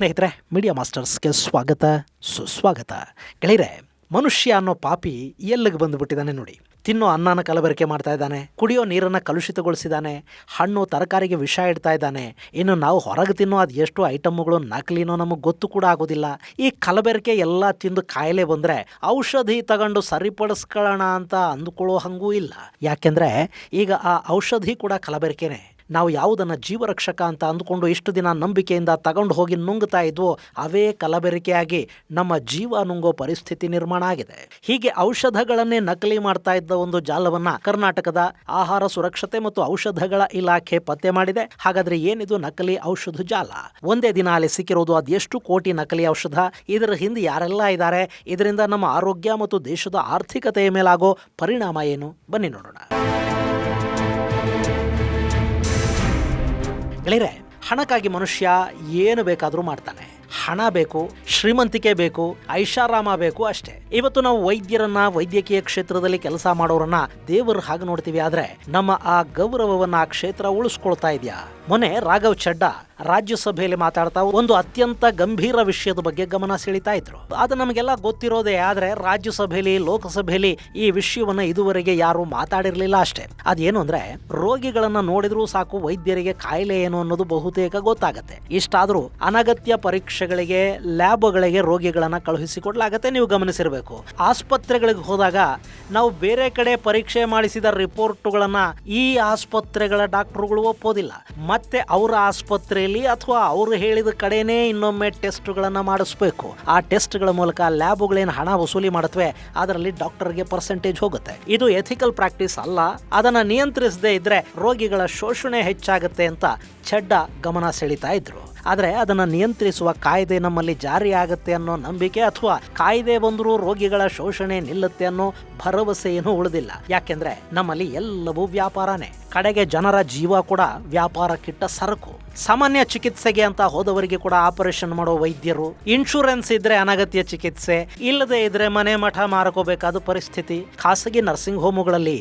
ಸ್ನೇಹಿತರೆ, ಮೀಡಿಯಾ ಮಾಸ್ಟರ್ಸ್ಗೆ ಸ್ವಾಗತ ಸುಸ್ವಾಗತ. ಗೆಳೆಯರೆ, ಮನುಷ್ಯ ಅನ್ನೋ ಪಾಪಿ ಎಲ್ಲಿಗೆ ಬಂದುಬಿಟ್ಟಿದ್ದಾನೆ ನೋಡಿ. ತಿನ್ನೋ ಅನ್ನನ ಕಲಬೆರಕೆ ಮಾಡ್ತಾ ಇದ್ದಾನೆ, ಕುಡಿಯೋ ನೀರನ್ನು ಕಲುಷಿತಗೊಳಿಸಿದ್ದಾನೆ, ಹಣ್ಣು ತರಕಾರಿಗೆ ವಿಷ ಇಡ್ತಾ ಇದ್ದಾನೆ. ಇನ್ನು ನಾವು ಹೊರಗೆ ತಿನ್ನೋ ಅದು ಎಷ್ಟು ಐಟಮ್ಗಳು ನಕಲಿನೋ ನಮಗೆ ಗೊತ್ತು ಕೂಡ ಆಗೋದಿಲ್ಲ. ಈ ಕಲಬೆರಕೆ ಎಲ್ಲ ತಿಂದು ಕಾಯಿಲೆ ಬಂದರೆ ಔಷಧಿ ತಗೊಂಡು ಸರಿಪಡಿಸ್ಕೊಳ್ಳೋಣ ಅಂತ ಅಂದುಕೊಳ್ಳೋ ಹಂಗೂ ಇಲ್ಲ. ಯಾಕೆಂದರೆ ಈಗ ಆ ಔಷಧಿ ಕೂಡ ಕಲಬೆರಕೆನೇ. ನಾವು ಯಾವುದನ್ನು ಜೀವರಕ್ಷಕ ಅಂತ ಅಂದುಕೊಂಡು ಇಷ್ಟು ದಿನ ನಂಬಿಕೆಯಿಂದ ತಗೊಂಡು ಹೋಗಿ ನುಂಗ್ತಾ ಇದ್ವೋ ಅವೇ ಕಲಬೆರಕೆಯಾಗಿ ನಮ್ಮ ಜೀವ ನುಂಗೋ ಪರಿಸ್ಥಿತಿ ನಿರ್ಮಾಣ ಆಗಿದೆ. ಹೀಗೆ ಔಷಧಗಳನ್ನೇ ನಕಲಿ ಮಾಡ್ತಾ ಇದ್ದ ಒಂದು ಜಾಲವನ್ನು ಕರ್ನಾಟಕದ ಆಹಾರ ಸುರಕ್ಷತೆ ಮತ್ತು ಔಷಧಗಳ ಇಲಾಖೆ ಪತ್ತೆ ಮಾಡಿದೆ. ಹಾಗಾದ್ರೆ ಏನಿದು ನಕಲಿ ಔಷಧ ಜಾಲ? ಒಂದೇ ದಿನ ಅಲ್ಲಿ ಸಿಕ್ಕಿರೋದು ಅದೆಷ್ಟು ಕೋಟಿ ನಕಲಿ ಔಷಧ, ಇದರ ಹಿಂದೆ ಯಾರೆಲ್ಲ ಇದ್ದಾರೆ, ಇದರಿಂದ ನಮ್ಮ ಆರೋಗ್ಯ ಮತ್ತು ದೇಶದ ಆರ್ಥಿಕತೆಯ ಮೇಲಾಗೋ ಪರಿಣಾಮ ಏನು, ಬನ್ನಿ ನೋಡೋಣ. ಗೆಳೆಯರೆ, ಹಣಕ್ಕಾಗಿ ಮನುಷ್ಯ ಏನು ಬೇಕಾದರೂ ಮಾಡ್ತಾನೆ. ಹಣ ಬೇಕು, ಶ್ರೀಮಂತಿಕೆ ಬೇಕು, ಐಷಾರಾಮ ಬೇಕು ಅಷ್ಟೇ. ಇವತ್ತು ನಾವು ವೈದ್ಯರನ್ನ, ವೈದ್ಯಕೀಯ ಕ್ಷೇತ್ರದಲ್ಲಿ ಕೆಲಸ ಮಾಡೋರನ್ನ ದೇವರ ಹಾಗೆ ನೋಡ್ತೀವಿ. ಆದ್ರೆ ನಮ್ಮ ಆ ಗೌರವವನ್ನ ಆ ಕ್ಷೇತ್ರ ಉಳಿಸ್ಕೊಳ್ತಾ ಇದೆಯಾ? ಮೊನ್ನೆ ರಾಘವ್ ಚಡ್ಡಾ ರಾಜ್ಯಸಭೆಯಲ್ಲಿ ಮಾತಾಡ್ತಾ ಒಂದು ಅತ್ಯಂತ ಗಂಭೀರ ವಿಷಯದ ಬಗ್ಗೆ ಗಮನ ಸೆಳೀತಾ ಇದ್ರು. ಅದು ನಮಗೆಲ್ಲ ಗೊತ್ತಿರೋದೇ. ಆದ್ರೆ ರಾಜ್ಯಸಭೆಯಲ್ಲಿ, ಲೋಕಸಭೆಯಲ್ಲಿ ಈ ವಿಷಯವನ್ನ ಇದುವರೆಗೆ ಯಾರು ಮಾತಾಡಿರ್ಲಿಲ್ಲ ಅಷ್ಟೇ. ಅದೇನು ಅಂದ್ರೆ, ರೋಗಿಗಳನ್ನ ನೋಡಿದ್ರೂ ಸಾಕು ವೈದ್ಯರಿಗೆ ಕಾಯಿಲೆ ಏನು ಅನ್ನೋದು ಬಹುತೇಕ ಗೊತ್ತಾಗತ್ತೆ. ಇಷ್ಟಾದ್ರೂ ಅನಗತ್ಯ ಪರೀಕ್ಷೆಗಳಿಗೆ, ಲ್ಯಾಬ್ಗಳಿಗೆ ರೋಗಿಗಳನ್ನ ಕಳುಹಿಸಿಕೊಡ್ಲಾಗತ್ತೆ. ನೀವು ಗಮನಿಸಿರ್ಬೇಕು, ಆಸ್ಪತ್ರೆಗಳಿಗೆ ಹೋದಾಗ ನಾವು ಬೇರೆ ಕಡೆ ಪರೀಕ್ಷೆ ಮಾಡಿಸಿದ ರಿಪೋರ್ಟ್ಗಳನ್ನ ಈ ಆಸ್ಪತ್ರೆಗಳ ಡಾಕ್ಟರ್ಗಳು ಒಪ್ಪೋದಿಲ್ಲ. ಮತ್ತೆ ಅವರ ಆಸ್ಪತ್ರೆಯಲ್ಲಿ ಅಥವಾ ಅವರು ಹೇಳಿದ ಕಡೆನೇ ಇನ್ನೊಮ್ಮೆ ಟೆಸ್ಟ್ಗಳನ್ನ ಮಾಡಿಸ್ಬೇಕು. ಆ ಟೆಸ್ಟ್ಗಳ ಮೂಲಕ ಲ್ಯಾಬ್ಗಳೇನು ಹಣ ವಸೂಲಿ ಮಾಡುತ್ತವೆ ಅದರಲ್ಲಿ ಡಾಕ್ಟರ್ಗೆ ಪರ್ಸೆಂಟೇಜ್ ಹೋಗುತ್ತೆ. ಇದು ಎಥಿಕಲ್ ಪ್ರಾಕ್ಟೀಸ್ ಅಲ್ಲ. ಅದನ್ನ ನಿಯಂತ್ರಿಸದೇ ಇದ್ರೆ ರೋಗಿಗಳ ಶೋಷಣೆ ಹೆಚ್ಚಾಗುತ್ತೆ ಅಂತ ಚಡ್ಡಾ ಗಮನ ಸೆಳೀತಾ ಇದ್ರು. ಆದರೆ ಅದನ್ನು ನಿಯಂತ್ರಿಸುವ ಕಾಯ್ದೆ ನಮ್ಮಲ್ಲಿ ಜಾರಿ ಆಗುತ್ತೆ ಅನ್ನೋ ನಂಬಿಕೆ, ಅಥವಾ ಕಾಯ್ದೆ ಬಂದರೂ ರೋಗಿಗಳ ಶೋಷಣೆ ನಿಲ್ಲುತ್ತೆ ಅನ್ನೋ ಭರವಸೆ ಏನೂ ಉಳಿದಿಲ್ಲ. ಯಾಕೆಂದ್ರೆ ನಮ್ಮಲ್ಲಿ ಎಲ್ಲವೂ ವ್ಯಾಪಾರನೇ. ಕಡೆಗೆ ಜನರ ಜೀವ ಕೂಡ ವ್ಯಾಪಾರಕ್ಕಿಟ್ಟ ಸರಕು. ಸಾಮಾನ್ಯ ಚಿಕಿತ್ಸೆಗೆ ಅಂತ ಹೋದವರಿಗೆ ಕೂಡ ಆಪರೇಷನ್ ಮಾಡೋ ವೈದ್ಯರು, ಇನ್ಶೂರೆನ್ಸ್ ಇದ್ರೆ ಅನಗತ್ಯ ಚಿಕಿತ್ಸೆ, ಇಲ್ಲದೆ ಇದ್ರೆ ಮನೆ ಮಠ ಮಾರ್ಕೋಬೇಕಾದ ಪರಿಸ್ಥಿತಿ. ಖಾಸಗಿ ನರ್ಸಿಂಗ್ ಹೋಮುಗಳಲ್ಲಿ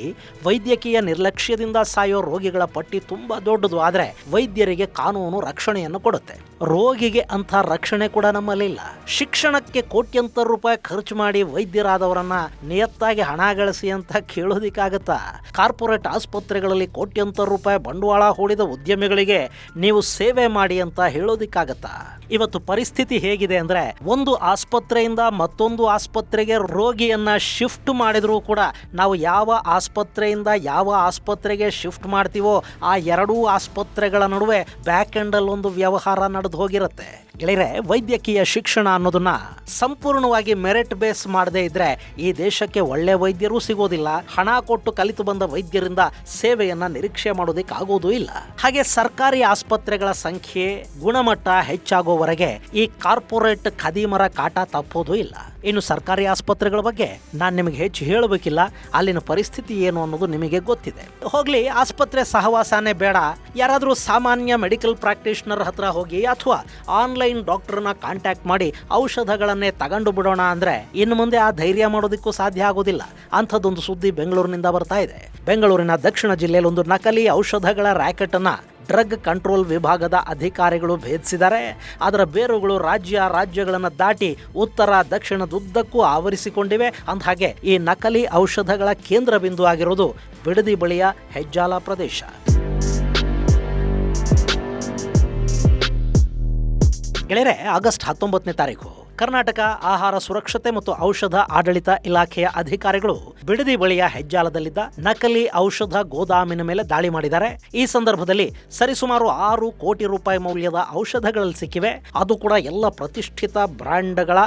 ವೈದ್ಯಕೀಯ ನಿರ್ಲಕ್ಷ್ಯದಿಂದ ಸಾಯೋ ರೋಗಿಗಳ ಪಟ್ಟಿ ತುಂಬಾ ದೊಡ್ಡದು. ಆದ್ರೆ ವೈದ್ಯರಿಗೆ ಕಾನೂನು ರಕ್ಷಣೆಯನ್ನು ಕೊಡುತ್ತೆ, ರೋಗಿಗೆ ಅಂಥ ರಕ್ಷಣೆ ಕೂಡ ನಮ್ಮಲ್ಲಿಲ್ಲ. ಶಿಕ್ಷಣಕ್ಕೆ ಕೋಟ್ಯಂತರ ರೂಪಾಯಿ ಖರ್ಚು ಮಾಡಿ ವೈದ್ಯರಾದವರನ್ನ ನಿಯತ್ತಾಗಿ ಹಣ ಗಳಿಸಿ ಅಂತ ಕೇಳೋದಿಕ್ಕಾಗತ್ತಾ? ಕಾರ್ಪೊರೇಟ್ ಆಸ್ಪತ್ರೆಗಳಲ್ಲಿ ಕೋಟ್ಯಂತರ ರೂಪಾಯಿ ಬಂಡವಾಳ ಹೂಡಿದ ಉದ್ಯಮಿಗಳಿಗೆ ನೀವು ಸೇವೆ ಮಾಡಿ ಅಂತ ಹೇಳೋದಿಕ್ಕಾಗತ್ತಾ? ಇವತ್ತು ಪರಿಸ್ಥಿತಿ ಹೇಗಿದೆ ಅಂದ್ರೆ, ಒಂದು ಆಸ್ಪತ್ರೆಯಿಂದ ಮತ್ತೊಂದು ಆಸ್ಪತ್ರೆಗೆ ರೋಗಿಯನ್ನ ಶಿಫ್ಟ್ ಮಾಡಿದ್ರೂ ಕೂಡ ನಾವು ಯಾವ ಆಸ್ಪತ್ರೆಯಿಂದ ಯಾವ ಆಸ್ಪತ್ರೆಗೆ ಶಿಫ್ಟ್ ಮಾಡ್ತೀವೋ ಆ ಎರಡೂ ಆಸ್ಪತ್ರೆಗಳ ನಡುವೆ ಬ್ಯಾಕ್ ಎಂಡ್ ಅಲ್ಲಿ ಒಂದು ವ್ಯವಹಾರ ನಡೆದು ಹೋಗಿರುತ್ತೆ. ಗೆಳೆಯರೆ, ವೈದ್ಯಕೀಯ ಶಿಕ್ಷಣ ಅನ್ನೋದನ್ನ ಸಂಪೂರ್ಣವಾಗಿ ಮೆರಿಟ್ ಬೇಸ್ ಮಾಡದೇ ಇದ್ರೆ ಈ ದೇಶಕ್ಕೆ ಒಳ್ಳೆ ವೈದ್ಯರು ಸಿಗೋದಿಲ್ಲ. ಹಣ ಕೊಟ್ಟು ಕಲಿತು ಬಂದ ವೈದ್ಯರಿಂದ ಸೇವೆಯನ್ನ ನಿರೀಕ್ಷೆ ಮಾಡೋದಕ್ಕೆ ಆಗೋದು ಇಲ್ಲ. ಹಾಗೆ ಸರ್ಕಾರಿ ಆಸ್ಪತ್ರೆಗಳ ಸಂಖ್ಯೆ, ಗುಣಮಟ್ಟ ಹೆಚ್ಚಾಗೋವರೆಗೆ ಈ ಕಾರ್ಪೊರೇಟ್ ಖದೀಮರ ಕಾಟ ತಪ್ಪೋದು ಇಲ್ಲ. ಇನ್ನು ಸರ್ಕಾರಿ ಆಸ್ಪತ್ರೆಗಳ ಬಗ್ಗೆ ನಾನು ನಿಮಗೆ ಹೆಚ್ಚು ಹೇಳಬೇಕಿಲ್ಲ. ಅಲ್ಲಿನ ಪರಿಸ್ಥಿತಿ ಏನು ಅನ್ನೋದು ನಿಮಗೆ ಗೊತ್ತಿದೆ. ಹೋಗ್ಲಿ, ಆಸ್ಪತ್ರೆ ಸಹವಾಸನೇ ಬೇಡ, ಯಾರಾದರೂ ಸಾಮಾನ್ಯ ಮೆಡಿಕಲ್ ಪ್ರಾಕ್ಟೀಷನರ್ ಹತ್ರ ಹೋಗಿ ಅಥವಾ ಆನ್ಲೈನ್ ಡಾಕ್ಟರ್ನ ಕಾಂಟ್ಯಾಕ್ಟ್ ಮಾಡಿ ಔಷಧಗಳನ್ನೇ ತಗೊಂಡು ಬಿಡೋಣ ಅಂದ್ರೆ ಇನ್ನು ಮುಂದೆ ಆ ಧೈರ್ಯ ಮಾಡೋದಕ್ಕೂ ಸಾಧ್ಯ ಆಗೋದಿಲ್ಲ. ಅಂಥದ್ದೊಂದು ಸುದ್ದಿ ಬೆಂಗಳೂರಿನಿಂದ ಬರ್ತಾ ಇದೆ. ಬೆಂಗಳೂರಿನ ದಕ್ಷಿಣ ಜಿಲ್ಲೆಯಲ್ಲಿ ಒಂದು ನಕಲಿ ಔಷಧಗಳ ರ್ಯಾಕೆಟ್ ಅನ್ನ ಡ್ರಗ್ ಕಂಟ್ರೋಲ್ ವಿಭಾಗದ ಅಧಿಕಾರಿಗಳು ಭೇದಿಸಿದ್ದಾರೆ. ಅದರ ಬೇರುಗಳು ರಾಜ್ಯಗಳನ್ನು ದಾಟಿ ಉತ್ತರ ದಕ್ಷಿಣದುದ್ದಕ್ಕೂ ಆವರಿಸಿಕೊಂಡಿವೆ. ಅಂದಹಾಗೆ ಈ ನಕಲಿ ಔಷಧಗಳ ಕೇಂದ್ರ ಬಿಂದು ಆಗಿರೋದು ಬಿಡದಿ ಬಳಿಯ ಹೆಜ್ಜಾಲ ಪ್ರದೇಶ. ಗೆಳೆಯರೆ, ಆಗಸ್ಟ್ 19ನೇ ತಾರೀಕು ಕರ್ನಾಟಕ ಆಹಾರ ಸುರಕ್ಷತೆ ಮತ್ತು ಔಷಧ ಆಡಳಿತ ಇಲಾಖೆಯ ಅಧಿಕಾರಿಗಳು ಬಿಡದಿ ಬಳಿಯ ಹೆಜ್ಜಾಲದಲ್ಲಿದ್ದ ನಕಲಿ ಔಷಧ ಗೋದಾಮಿನ ಮೇಲೆ ದಾಳಿ ಮಾಡಿದ್ದಾರೆ. ಈ ಸಂದರ್ಭದಲ್ಲಿ ಸರಿಸುಮಾರು 6 ಕೋಟಿ ರೂಪಾಯಿ ಮೌಲ್ಯದ ಔಷಧಗಳಲ್ಲಿ ಸಿಕ್ಕಿವೆ. ಅದು ಕೂಡ ಎಲ್ಲ ಪ್ರತಿಷ್ಠಿತ ಬ್ರ್ಯಾಂಡ್ಗಳ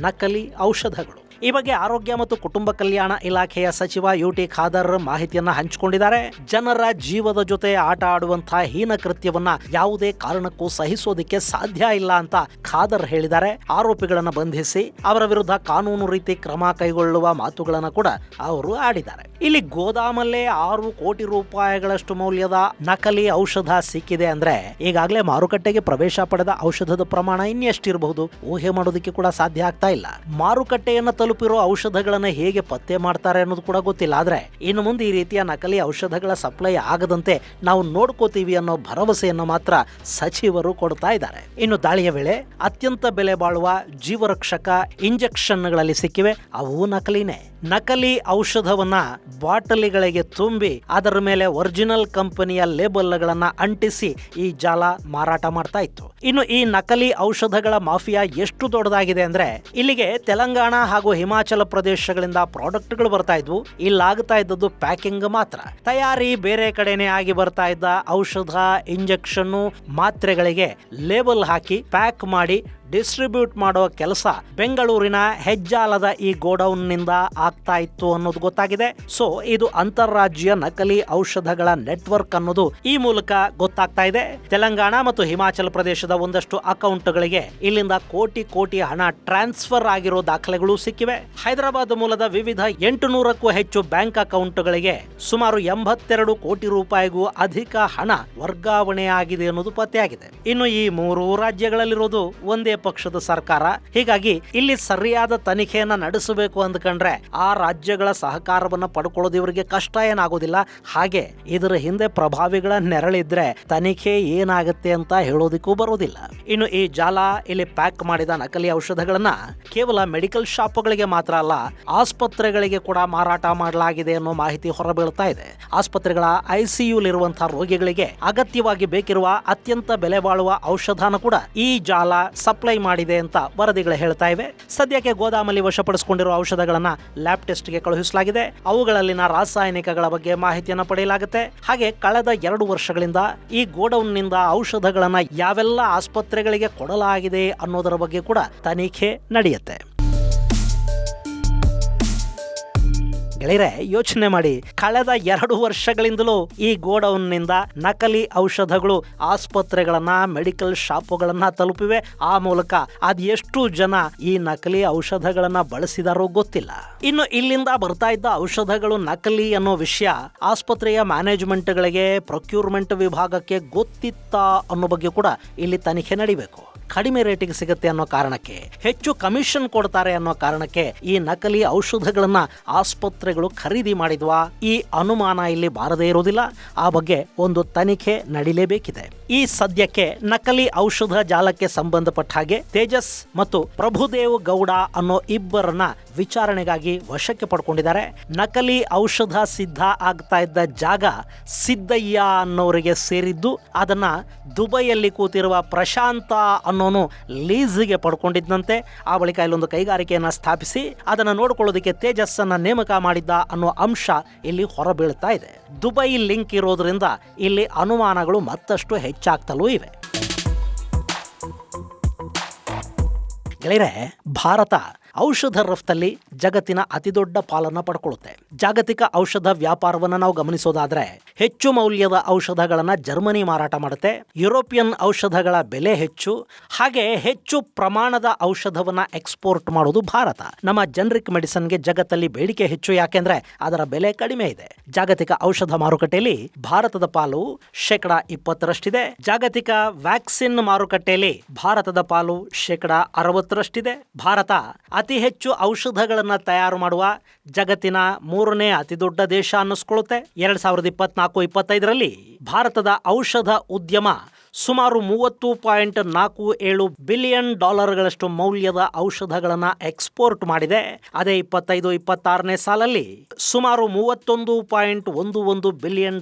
ನಕಲಿ ಔಷಧಗಳು. ಈ ಬಗ್ಗೆ ಆರೋಗ್ಯ ಮತ್ತು ಕುಟುಂಬ ಕಲ್ಯಾಣ ಇಲಾಖೆಯ ಸಚಿವ ಯುಟಿ ಖಾದರ್ ಮಾಹಿತಿಯನ್ನ ಹಂಚಿಕೊಂಡಿದ್ದಾರೆ. ಜನರ ಜೀವದ ಜೊತೆ ಆಟ ಆಡುವಂತಹ ಹೀನ ಕೃತ್ಯವನ್ನ ಯಾವುದೇ ಕಾರಣಕ್ಕೂ ಸಹಿಸೋದಿಕ್ಕೆ ಸಾಧ್ಯ ಇಲ್ಲ ಅಂತ ಖಾದರ್ ಹೇಳಿದ್ದಾರೆ. ಆರೋಪಿಗಳನ್ನ ಬಂಧಿಸಿ ಅವರ ವಿರುದ್ಧ ಕಾನೂನು ರೀತಿ ಕ್ರಮ ಕೈಗೊಳ್ಳುವ ಮಾತುಗಳನ್ನ ಕೂಡ ಅವರು ಆಡಿದ್ದಾರೆ. ಇಲ್ಲಿ ಗೋದಾಮಲ್ಲೇ 6 ಕೋಟಿ ರೂಪಾಯಿಗಳಷ್ಟು ಮೌಲ್ಯದ ನಕಲಿ ಔಷಧ ಸಿಕ್ಕಿದೆ ಅಂದ್ರೆ ಈಗಾಗಲೇ ಮಾರುಕಟ್ಟೆಗೆ ಪ್ರವೇಶ ಪಡೆದ ಔಷಧದ ಪ್ರಮಾಣ ಇನ್ನೆಷ್ಟಿರಬಹುದು ಊಹೆ ಮಾಡೋದಕ್ಕೆ ಕೂಡ ಸಾಧ್ಯ ಆಗ್ತಾ ಇಲ್ಲ. ಮಾರುಕಟ್ಟೆಯನ್ನು ತಲುಪಿರೋ ಔಷಧಗಳನ್ನು ಹೇಗೆ ಪತ್ತೆ ಮಾಡ್ತಾರೆ ಅನ್ನೋದು ಕೂಡ ಗೊತ್ತಿಲ್ಲ. ಆದ್ರೆ ಇನ್ನು ಮುಂದೆ ಈ ರೀತಿಯ ನಕಲಿ ಔಷಧಗಳ ಸಪ್ಲೈ ಆಗದಂತೆ ನಾವು ನೋಡ್ಕೋತೀವಿ ಅನ್ನೋ ಭರವಸೆಯನ್ನು ಮಾತ್ರ ಸಚಿವರು ಕೊಡ್ತಾ ಇದ್ದಾರೆ. ಇನ್ನು ದಾಳಿಯ ವೇಳೆ ಅತ್ಯಂತ ಬೆಲೆ ಬಾಳುವ ಜೀವರಕ್ಷಕ ಇಂಜೆಕ್ಷನ್ಗಳಲ್ಲಿ ಸಿಕ್ಕಿವೆ, ಅವು ನಕಲಿನೇ. ನಕಲಿ ಔಷಧವನ್ನ ಬಾಟಲಿಗಳಿಗೆ ತುಂಬಿ ಅದರ ಮೇಲೆ ಒರಿಜಿನಲ್ ಕಂಪನಿಯ ಲೇಬಲ್ಗಳನ್ನ ಅಂಟಿಸಿ ಈ ಜಾಲ ಮಾರಾಟ ಮಾಡ್ತಾ ಇತ್ತು. ಇನ್ನು ಈ ನಕಲಿ ಔಷಧಗಳ ಮಾಫಿಯಾ ಎಷ್ಟು ದೊಡ್ಡದಾಗಿದೆ ಅಂದ್ರೆ ಇಲ್ಲಿಗೆ ತೆಲಂಗಾಣ ಹಾಗೂ ಹಿಮಾಚಲ ಪ್ರದೇಶಗಳಿಂದ ಪ್ರಾಡಕ್ಟ್ಗಳು ಬರ್ತಾ ಇದ್ವು. ಇಲ್ಲಾಗ್ತಾ ಇದ್ದದ್ದು ಪ್ಯಾಕಿಂಗ್ ಮಾತ್ರ. ತಯಾರಿ ಬೇರೆ ಕಡೆನೆ ಆಗಿ ಬರ್ತಾ ಇದ್ದ ಔಷಧ, ಇಂಜೆಕ್ಷನ್, ಮಾತ್ರೆಗಳಿಗೆ ಲೇಬಲ್ ಹಾಕಿ ಪ್ಯಾಕ್ ಮಾಡಿ ಡಿಸ್ಟ್ರಿಬ್ಯೂಟ್ ಮಾಡೋ ಕೆಲಸ ಬೆಂಗಳೂರಿನ ಹೆಜ್ಜಾಲದ ಈ ಗೋಡೌನ್ ನಿಂದ ಆಗ್ತಾ ಇತ್ತು ಅನ್ನೋದು ಗೊತ್ತಾಗಿದೆ. ಸೊ ಇದು ಅಂತಾರಾಜ್ಯ ನಕಲಿ ಔಷಧಗಳ ನೆಟ್ವರ್ಕ್ ಅನ್ನೋದು ಈ ಮೂಲಕ ಗೊತ್ತಾಗ್ತಾ ಇದೆ. ತೆಲಂಗಾಣ ಮತ್ತು ಹಿಮಾಚಲ ಪ್ರದೇಶದ ಒಂದಷ್ಟು ಅಕೌಂಟ್ಗಳಿಗೆ ಇಲ್ಲಿಂದ ಕೋಟಿ ಕೋಟಿ ಹಣ ಟ್ರಾನ್ಸ್ಫರ್ ಆಗಿರೋ ದಾಖಲೆಗಳು ಸಿಕ್ಕಿವೆ. ಹೈದರಾಬಾದ್ ಮೂಲದ ವಿವಿಧ 800ಕ್ಕೂ ಹೆಚ್ಚು ಬ್ಯಾಂಕ್ ಅಕೌಂಟ್ಗಳಿಗೆ ಸುಮಾರು 82 ಕೋಟಿ ರೂಪಾಯಿಗೂ ಅಧಿಕ ಹಣ ವರ್ಗಾವಣೆ ಆಗಿದೆ ಅನ್ನೋದು ಪತ್ತೆಯಾಗಿದೆ. ಇನ್ನು ಈ 3 ರಾಜ್ಯಗಳಲ್ಲಿರೋದು ಒಂದೇ ಪಕ್ಷದ ಸರ್ಕಾರ. ಹೀಗಾಗಿ ಇಲ್ಲಿ ಸರಿಯಾದ ತನಿಖೆಯನ್ನ ನಡೆಸಬೇಕು ಅಂದ್ಕೊಂಡ್ರೆ ಆ ರಾಜ್ಯಗಳ ಸಹಕಾರವನ್ನ ಪಡ್ಕೊಳ್ಳೋದು ಇವರಿಗೆ ಕಷ್ಟ ಏನಾಗೋದಿಲ್ಲ. ಹಾಗೆ ಇದರ ಹಿಂದೆ ಪ್ರಭಾವಿಗಳ ನೆರಳಿದ್ರೆ ತನಿಖೆ ಏನಾಗುತ್ತೆ ಅಂತ ಹೇಳೋದಿಕ್ಕೂ ಬರೋದಿಲ್ಲ. ಇನ್ನು ಈ ಜಾಲ ಇಲ್ಲಿ ಪ್ಯಾಕ್ ಮಾಡಿದ ನಕಲಿ ಔಷಧಗಳನ್ನ ಕೇವಲ ಮೆಡಿಕಲ್ ಶಾಪ್ಗಳಿಗೆ ಮಾತ್ರ ಅಲ್ಲ, ಆಸ್ಪತ್ರೆಗಳಿಗೆ ಕೂಡ ಮಾರಾಟ ಮಾಡಲಾಗಿದೆ ಅನ್ನೋ ಮಾಹಿತಿ ಹೊರಬೀಳ್ತಾ ಇದೆ. ಆಸ್ಪತ್ರೆಗಳ ಐಸಿಯುಲಿರುವಂತಹ ರೋಗಿಗಳಿಗೆ ಅಗತ್ಯವಾಗಿ ಬೇಕಿರುವ ಅತ್ಯಂತ ಬೆಲೆ ಬಾಳುವ ಔಷಧನ ಕೂಡ ಈ ಜಾಲ ಸಪ್ಲೈ ಮಾಡಿದೆ ಅಂತ ವರದಿಗಳು ಹೇಳ್ತಾ ಇವೆ. ಸದ್ಯಕ್ಕೆ ಗೋದಾಮಲ್ಲಿ ವಶಪಡಿಸಿಕೊಂಡಿರುವ ಔಷಧಗಳನ್ನ ಲ್ಯಾಬ್ ಟೆಸ್ಟ್ಗೆ ಕಳುಹಿಸಲಾಗಿದೆ. ಅವುಗಳಲ್ಲಿನ ರಾಸಾಯನಿಕಗಳ ಬಗ್ಗೆ ಮಾಹಿತಿಯನ್ನು ಪಡೆಯಲಾಗುತ್ತೆ. ಹಾಗೆ ಕಳೆದ 2 ವರ್ಷಗಳಿಂದ ಈ ಗೋಡೌನ್ ನಿಂದ ಔಷಧಗಳನ್ನ ಯಾವೆಲ್ಲ ಆಸ್ಪತ್ರೆಗಳಿಗೆ ಕೊಡಲಾಗಿದೆ ಅನ್ನೋದರ ಬಗ್ಗೆ ಕೂಡ ತನಿಖೆ ನಡೆಯುತ್ತೆ. ಗೆಳೆಯರೆ, ಯೋಚನೆ ಮಾಡಿ, ಕಳೆದ 2 ವರ್ಷಗಳಿಂದಲೂ ಈ ಗೋಡೌನ್ ನಿಂದ ನಕಲಿ ಔಷಧಗಳು ಆಸ್ಪತ್ರೆಗಳನ್ನ, ಮೆಡಿಕಲ್ ಶಾಪುಗಳನ್ನ ತಲುಪಿವೆ. ಆ ಮೂಲಕ ಅದೆಷ್ಟು ಜನ ಈ ನಕಲಿ ಔಷಧಗಳನ್ನ ಬಳಸಿದಾರೋ ಗೊತ್ತಿಲ್ಲ. ಇನ್ನು ಇಲ್ಲಿಂದ ಬರ್ತಾ ಇದ್ದ ಔಷಧಗಳು ನಕಲಿ ಅನ್ನೋ ವಿಷಯ ಆಸ್ಪತ್ರೆಯ ಮ್ಯಾನೇಜ್ಮೆಂಟ್ಗಳಿಗೆ, ಪ್ರೊಕ್ಯೂರ್ಮೆಂಟ್ ವಿಭಾಗಕ್ಕೆ ಗೊತ್ತಿತ್ತಾ ಅನ್ನೋ ಬಗ್ಗೆ ಕೂಡ ಇಲ್ಲಿ ತನಿಖೆ ನಡಿಬೇಕು. ಕಡಿಮೆ ರೇಟಿಗೆ ಸಿಗುತ್ತೆ ಅನ್ನೋ ಕಾರಣಕ್ಕೆ, ಹೆಚ್ಚು ಕಮಿಷನ್ ಕೊಡ್ತಾರೆ ಅನ್ನೋ ಕಾರಣಕ್ಕೆ ಈ ನಕಲಿ ಔಷಧಗಳನ್ನ ಆಸ್ಪತ್ರೆಗಳು ಖರೀದಿ ಮಾಡಿದ್ವಾ? ಈ ಅನುಮಾನ ಇಲ್ಲಿ ಬಾರದೇ ಇರೋದಿಲ್ಲ. ಆ ಬಗ್ಗೆ ಒಂದು ತನಿಖೆ ನಡಿಲೇಬೇಕಿದೆ. ಈ ಸದ್ಯಕ್ಕೆ ನಕಲಿ ಔಷಧ ಜಾಲಕ್ಕೆ ಸಂಬಂಧಪಟ್ಟ ಹಾಗೆ ತೇಜಸ್ ಮತ್ತು ಪ್ರಭುದೇವ್ ಗೌಡ ಅನ್ನೋ ಇಬ್ಬರನ್ನ ವಿಚಾರಣೆಗಾಗಿ ವಶಕ್ಕೆ ಪಡ್ಕೊಂಡಿದ್ದಾರೆ. ನಕಲಿ ಔಷಧ ಸಿದ್ಧ ಆಗ್ತಾ ಇದ್ದ ಜಾಗ ಸಿದ್ದಯ್ಯ ಅನ್ನೋರಿಗೆ ಸೇರಿದ್ದು, ಅದನ್ನ ದುಬೈಯಲ್ಲಿ ಕೂತಿರುವ ಪ್ರಶಾಂತ ಅನ್ನೋನು ಲೀಸ್ಗೆ ಪಡ್ಕೊಂಡಿದ್ದಂತೆ. ಆ ಬಳಿಕ ಇಲ್ಲೊಂದು ಕೈಗಾರಿಕೆಯನ್ನ ಸ್ಥಾಪಿಸಿ ಅದನ್ನ ನೋಡ್ಕೊಳ್ಳೋದಕ್ಕೆ ತೇಜಸ್ ಅನ್ನ ನೇಮಕ ಮಾಡಿದ್ದ ಅನ್ನೋ ಅಂಶ ಇಲ್ಲಿ ಹೊರಬೀಳ್ತಾ ಇದೆ. ದುಬೈ ಲಿಂಕ್ ಇರೋದ್ರಿಂದ ಇಲ್ಲಿ ಅನುಮಾನಗಳು ಮತ್ತಷ್ಟು ಹೆಚ್ಚಾಗ್ತಲೂ ಇವೆ. ಗೆಳೆಯರೆ, ಭಾರತ ಔಷಧ ರಫ್ತಲ್ಲಿ ಜಗತ್ತಿನ ಅತಿದೊಡ್ಡ ಪಾಲನ್ನ ಪಡ್ಕೊಳ್ಳುತ್ತೆ. ಜಾಗತಿಕ ಔಷಧ ವ್ಯಾಪಾರವನ್ನು ನಾವು ಗಮನಿಸೋದಾದ್ರೆ ಹೆಚ್ಚು ಮೌಲ್ಯದ ಔಷಧಗಳನ್ನ ಜರ್ಮನಿ ಮಾರಾಟ ಮಾಡುತ್ತೆ. ಯುರೋಪಿಯನ್ ಔಷಧಗಳ ಬೆಲೆ ಹೆಚ್ಚು. ಹಾಗೆ ಹೆಚ್ಚು ಪ್ರಮಾಣದ ಔಷಧವನ್ನ ಎಕ್ಸ್ಪೋರ್ಟ್ ಮಾಡೋದು ಭಾರತ. ನಮ್ಮ ಜನರಿಕ್ ಮೆಡಿಸಿನ್ಗೆ ಜಗತ್ತಲ್ಲಿ ಬೇಡಿಕೆ ಹೆಚ್ಚು, ಯಾಕೆಂದ್ರೆ ಅದರ ಬೆಲೆ ಕಡಿಮೆ ಇದೆ. ಜಾಗತಿಕ ಔಷಧ ಮಾರುಕಟ್ಟೆಯಲ್ಲಿ ಭಾರತದ ಪಾಲು 20%ರಷ್ಟಿದೆ. ಜಾಗತಿಕ ವ್ಯಾಕ್ಸಿನ್ ಮಾರುಕಟ್ಟೆಯಲ್ಲಿ ಭಾರತದ ಪಾಲು 60%ರಷ್ಟಿದೆ. ಭಾರತ ಅತಿ ಹೆಚ್ಚು ಔಷಧಗಳನ್ನ ತಯಾರು ಮಾಡುವ ಜಗತ್ತಿನ 3ನೇ ಅತಿ ದೊಡ್ಡ ದೇಶ ಅನ್ನಿಸ್ಕೊಳ್ಳುತ್ತೆ. 2024-25ರಲ್ಲಿ ಭಾರತದ ಔಷಧ ಉದ್ಯಮ ಸುಮಾರು $30.47 ಬಿಲಿಯನ್ ಮೌಲ್ಯದ ಔಷಧಗಳನ್ನ ಎಕ್ಸ್ಪೋರ್ಟ್ ಮಾಡಿದೆ. ಅದೇ 25-26ನೇ ಸಾಲಲ್ಲಿ ಸುಮಾರು $31.11 ಬಿಲಿಯನ್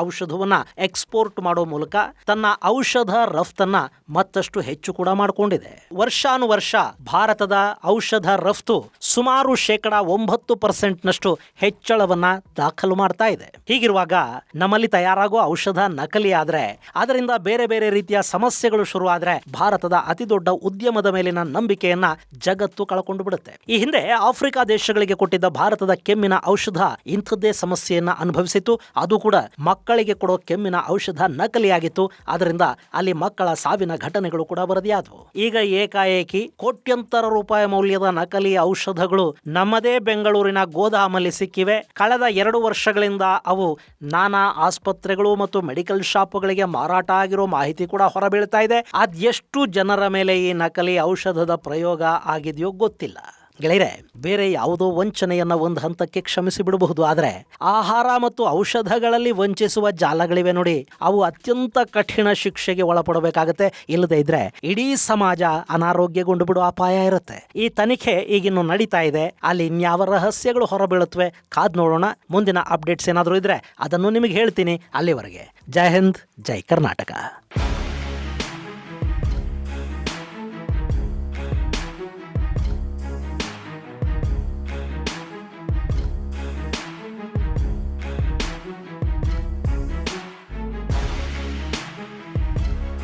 ಔಷಧವನ್ನ ಎಕ್ಸ್ಪೋರ್ಟ್ ಮಾಡೋ ಮೂಲಕ ತನ್ನ ಔಷಧ ರಫ್ತನ್ನ ಮತ್ತಷ್ಟು ಹೆಚ್ಚು ಕೂಡ ಮಾಡಿಕೊಂಡಿದೆ. ವರ್ಷಾನುವರ್ಷ ಭಾರತದ ಔಷಧ ರಫ್ತು ಸುಮಾರು 9% ಹೆಚ್ಚಳವನ್ನ ದಾಖಲು ಮಾಡ್ತಾ ಇದೆ. ಹೀಗಿರುವಾಗ ನಮ್ಮಲ್ಲಿ ತಯಾರಾಗುವ ಔಷಧ ನಕಲಿ ಆದ್ರೆ, ಅದರಿಂದ ಬೇರೆ ಬೇರೆ ರೀತಿಯ ಸಮಸ್ಯೆಗಳು ಶುರುವಾದ್ರೆ ಭಾರತದ ಅತಿ ದೊಡ್ಡ ಉದ್ಯಮದ ಮೇಲಿನ ನಂಬಿಕೆಯನ್ನ ಜಗತ್ತು ಕಳ್ಕೊಂಡು ಬಿಡುತ್ತೆ. ಈ ಹಿಂದೆ ಆಫ್ರಿಕಾ ದೇಶಗಳಿಗೆ ಕೊಟ್ಟಿದ್ದ ಭಾರತದ ಕೆಮ್ಮಿನ ಔಷಧ ಇಂಥದ್ದೇ ಸಮಸ್ಯೆಯನ್ನ ಅನುಭವಿಸಿತ್ತು. ಅದು ಕೂಡ ಮಕ್ಕಳಿಗೆ ಕೊಡೋ ಕೆಮ್ಮಿನ ಔಷಧ ನಕಲಿಯಾಗಿತ್ತು. ಅದರಿಂದ ಅಲ್ಲಿ ಮಕ್ಕಳ ಸಾವಿನ ಘಟನೆಗಳು ಕೂಡ ವರದಿಯಾದವು. ಈಗ ಏಕಾಏಕಿ ಕೋಟ್ಯಂತರ ರೂಪಾಯಿ ಮೌಲ್ಯದ ನಕಲಿ ಔಷಧಗಳು ನಮ್ಮದೇ ಬೆಂಗಳೂರಿನ ಗೋದಾಮಲ್ಲಿ ಸಿಕ್ಕಿವೆ. ಕಳೆದ 2 ವರ್ಷಗಳಿಂದ ಅವು ನಾನಾ ಆಸ್ಪತ್ರೆಗಳು ಮತ್ತು ಮೆಡಿಕಲ್ ಶಾಪ್ಗಳಿಗೆ ಮಾರಾಟ ಆಗಿರೋ ಮಾಹಿತಿ ಕೂಡ ಹೊರಬೀಳ್ತಾ ಇದೆ. ಅದೆಷ್ಟು ಜನರ ಮೇಲೆ ಈ ನಕಲಿ ಔಷಧದ ಪ್ರಯೋಗ ಆಗಿದೆಯೋ ಗೊತ್ತಿಲ್ಲ. ಗೆಳೆಯರೆ, ಬೇರೆ ಯಾವುದೋ ವಂಚನೆಯನ್ನ ಒಂದು ಹಂತಕ್ಕೆ ಕ್ಷಮಿಸಿ ಬಿಡಬಹುದು, ಆದರೆ ಆಹಾರ ಮತ್ತು ಔಷಧಗಳಲ್ಲಿ ವಂಚಿಸುವ ಜಾಲಗಳಿವೆ ನೋಡಿ, ಅವು ಅತ್ಯಂತ ಕಠಿಣ ಶಿಕ್ಷೆಗೆ ಒಳಪಡಬೇಕಾಗತ್ತೆ. ಇಲ್ಲದೆ ಇದ್ರೆ ಇಡೀ ಸಮಾಜ ಅನಾರೋಗ್ಯಗೊಂಡು ಬಿಡುವ ಅಪಾಯ ಇರುತ್ತೆ. ಈ ತನಿಖೆ ಈಗಿನ್ನು ನಡೀತಾ ಇದೆ. ಅಲ್ಲಿ ಇನ್ಯಾವ ರಹಸ್ಯಗಳು ಹೊರಬೀಳುತ್ತವೆ ಕಾದ್ ನೋಡೋಣ. ಮುಂದಿನ ಅಪ್ಡೇಟ್ಸ್ ಏನಾದರೂ ಇದ್ರೆ ಅದನ್ನು ನಿಮಗೆ ಹೇಳ್ತೀನಿ. ಅಲ್ಲಿವರೆಗೆ ಜೈ ಹಿಂದ್, ಜೈ ಕರ್ನಾಟಕ.